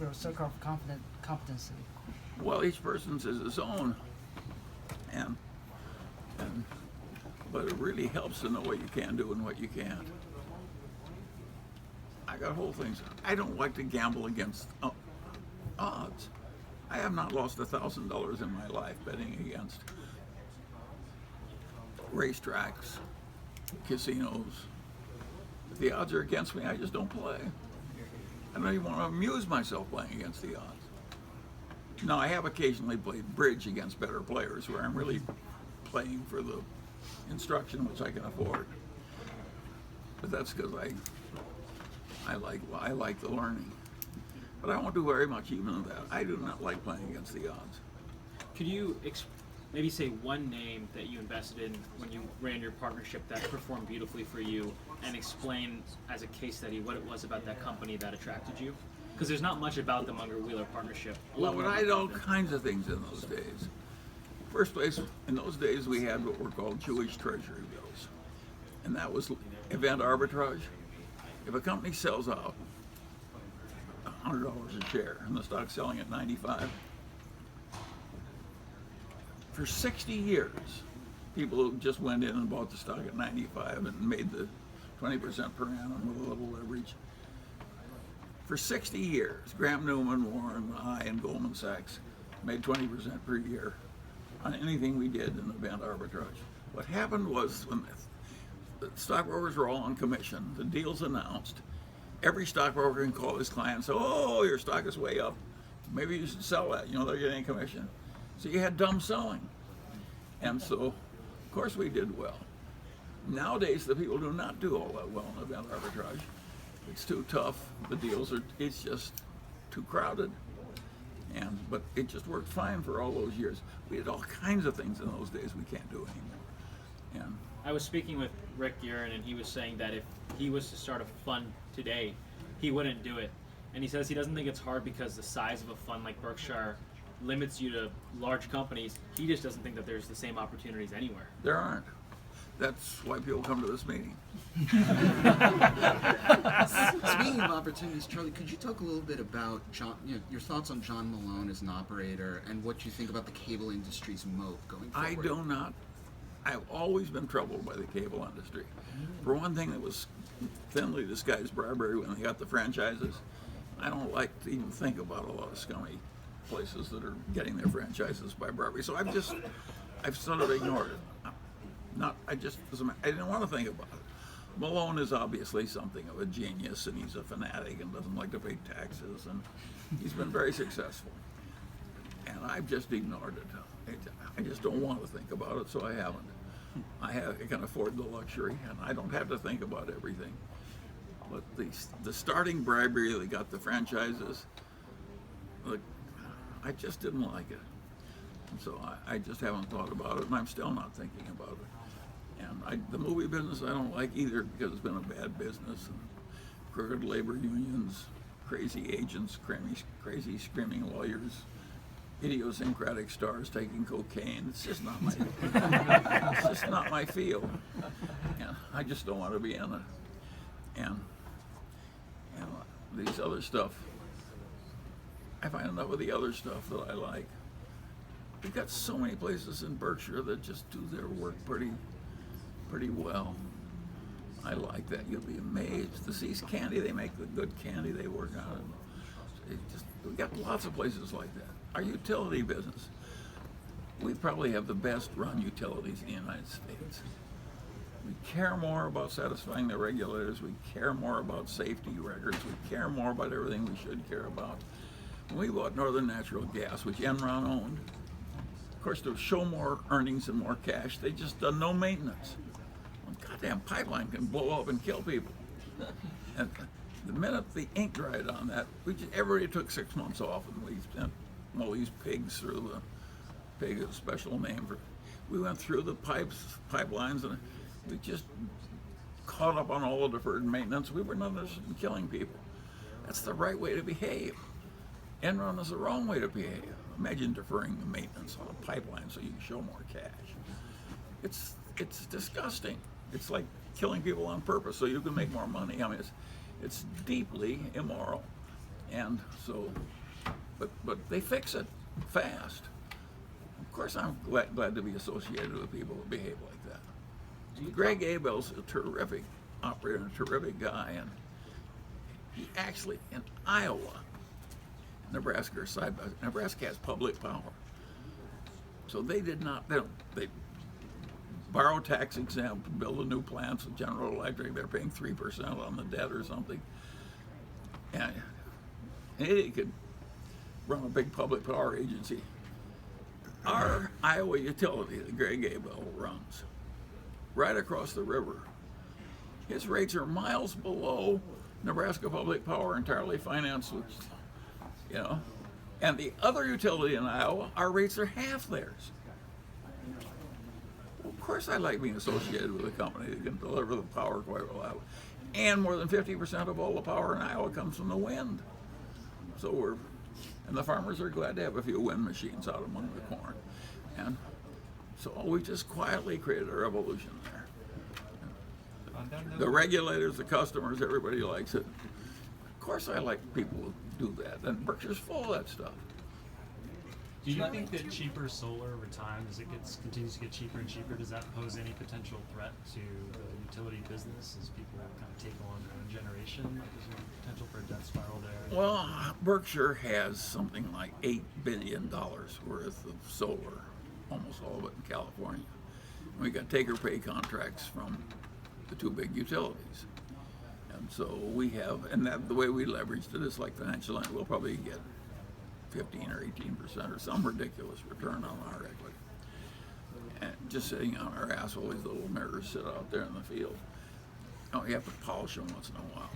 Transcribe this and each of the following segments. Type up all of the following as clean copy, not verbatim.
for a circle of competency? Well, each person's is his own, and but it really helps to know what you can do and what you can't. I got whole things. I don't like to gamble against odds. I have not lost $1,000 in my life betting against racetracks, casinos. If the odds are against me, I just don't play. I don't even want to amuse myself playing against the odds. Now, I have occasionally played bridge against better players where I'm really playing for the instruction which I can afford. But that's because I like the learning. But I won't do very much even of that. I do not like playing against the odds. Could you maybe say one name that you invested in when you ran your partnership that performed beautifully for you, and explain as a case study what it was about that company that attracted you? Because there's not much about the Munger-Wheeler partnership. Well, but I did all kinds of things in those days. First place, in those days we had what were called Jewish treasury bills. And that was event arbitrage. If a company sells out $100 a share and the stock's selling at 95, for 60 years, people just went in and bought the stock at 95 and made the 20% per annum with a little leverage. For 60 years, Graham Newman, Warren, I, and Goldman Sachs made 20% per year on anything we did in event arbitrage. What happened was when the stockbrokers were all on commission, the deal's announced, every stockbroker can call his client and say, oh, your stock is way up. Maybe you should sell that. You know, they're getting commission. So you had dumb selling. And so, of course, we did well. Nowadays, the people do not do all that well in event arbitrage. It's too tough. The deals are, it's just too crowded. But it just worked fine for all those years. We did all kinds of things in those days we can't do anymore. And I was speaking with Rick Uren, and he was saying that if he was to start a fund today, he wouldn't do it. And he says he doesn't think it's hard because the size of a fund like Berkshire limits you to large companies. He just doesn't think that there's the same opportunities anywhere. there aren't. That's why people come to this meeting. Speaking of opportunities, Charlie, could you talk a little bit about your thoughts on John Malone as an operator and what you think about the cable industry's moat going forward? I do not. I've always been troubled by the cable industry. For one thing, it was thinly disguised bribery when they got the franchises. I don't like to even think about a lot of scummy places that are getting their franchises by bribery. So I've sort of ignored it. I didn't want to think about it. Malone is obviously something of a genius, and he's a fanatic and doesn't like to pay taxes, and he's been very successful. And I've just ignored it. I just don't want to think about it, so I haven't. I can afford the luxury, and I don't have to think about everything. But the starting bribery that got the franchises, look, I just didn't like it. And so I just haven't thought about it, and I'm still not thinking about it. And the movie business I don't like either because it's been a bad business, and crooked labor unions, crazy agents, crazy screaming lawyers, idiosyncratic stars taking cocaine. It's just not my it's just not my field. And I just don't want to be in it. And these other stuff, I find enough of the other stuff that I like. We've got so many places in Berkshire that just do their work pretty well. I like that. You'll be amazed. The Seas Candy, they make the good candy. They work on it. We've got lots of places like that. Our utility business, we probably have the best run utilities in the United States. We care more about satisfying the regulators. We care more about safety records. We care more about everything we should care about. When we bought Northern Natural Gas, which Enron owned, of course, to show more earnings and more cash, they just done no maintenance. A goddamn pipeline can blow up and kill people. And the minute the ink dried on that, everybody took 6 months off, and we sent all these pigs through the pig is a special name for. We went through the pipelines, and we just caught up on all the deferred maintenance. We were not interested in killing people. That's the right way to behave. Enron is the wrong way to behave. Imagine deferring the maintenance on a pipeline so you can show more cash. It's disgusting. It's like killing people on purpose so you can make more money. I mean, it's deeply immoral. And so, but they fix it fast. Of course, I'm glad to be associated with people who behave like that. Greg Abel's a terrific operator and a terrific guy, and he actually, in Iowa, Nebraska has public power. So they did not, they borrow tax exempt, build a new plant with General Electric, they're paying 3% on the debt or something. And he could run a big public power agency. Our Iowa utility that Greg Abel runs, right across the river, his rates are miles below Nebraska Public Power, entirely financed, which, you know, and the other utility in Iowa, our rates are half theirs. Well, of course, I like being associated with a company that can deliver the power quite reliably. And more than 50% of all the power in Iowa comes from the wind. So and the farmers are glad to have a few wind machines out among the corn. And so we just quietly created a revolution there. The regulators, the customers, everybody likes it. Of course I like people who do that, and Berkshire's full of that stuff. Do you think that cheaper solar over time, as it continues to get cheaper and cheaper, does that pose any potential threat to the utility business as people kind of take on their own generation? Like, is there potential for a death spiral there? Well, Berkshire has something like $8 billion worth of solar, almost all of it in California. We got take-or-pay contracts from the two big utilities. And so we have, and the way we leveraged it is like financial line, we'll probably get 15 or 18% or some ridiculous return on our equity. And just sitting on our ass while these little mirrors sit out there in the field. Oh, you have to polish them once in a while.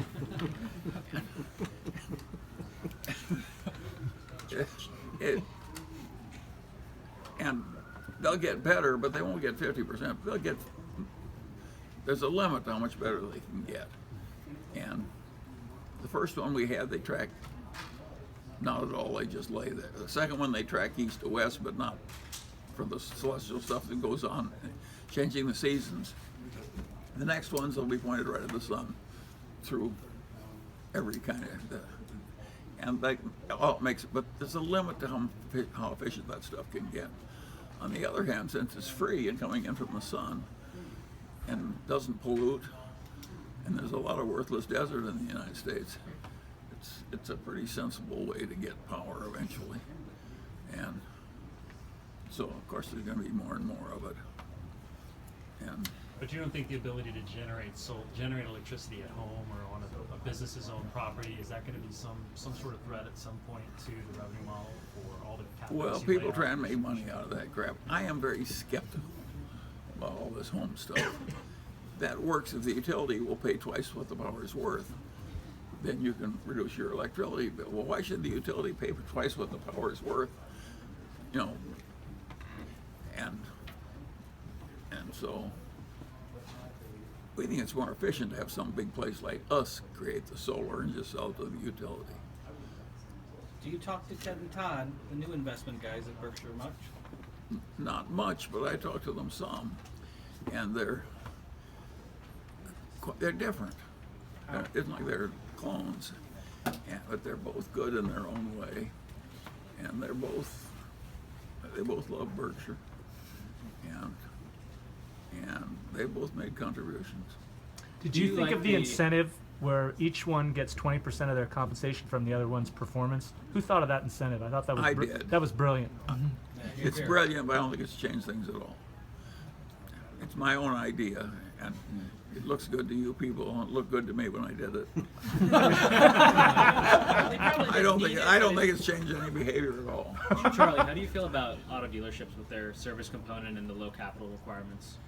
And they'll get better, but they won't get 50%. There's a limit to how much better they can get. And the first one we had, they tracked not at all, they just lay there. The second one, they track east to west, but not for the celestial stuff that goes on, changing the seasons. The next ones will be pointed right at the sun through every kind of, and that all makes it, but there's a limit to how efficient that stuff can get. On the other hand, since it's free and coming in from the sun and doesn't pollute, and there's a lot of worthless desert in the United States, it's a pretty sensible way to get power eventually. And so, of course, there's going to be more and more of it. And but you don't think the ability to generate electricity at home or on a business's own property, is that going to be some sort of threat at some point to the revenue model for all the capital? well, people try and make money out of that crap. I am very skeptical about all this home stuff. That works if the utility will pay twice what the power is worth. Then you can reduce your electricity bill. Well, why should the utility pay for twice what the power is worth? You know, and so we think it's more efficient to have some big place like us create the solar and just sell it to the utility. Do you talk to Ted and Todd, the new investment guys at Berkshire, much? Not much, but I talk to them some, and they're different. It's like they're clones, but they're both good in their own way, and they both love Berkshire, and they both made contributions. Did you think of the incentive where each one gets 20% of their compensation from the other one's performance? Who thought of that incentive? I thought that was did. That was brilliant. It's brilliant, but I don't think it's changed things at all. It's my own idea, and it looks good to you people. It looked good to me when I did it. I don't think it's changed any behavior at all. Charlie, how do you feel about auto dealerships with their service component and the low capital requirements?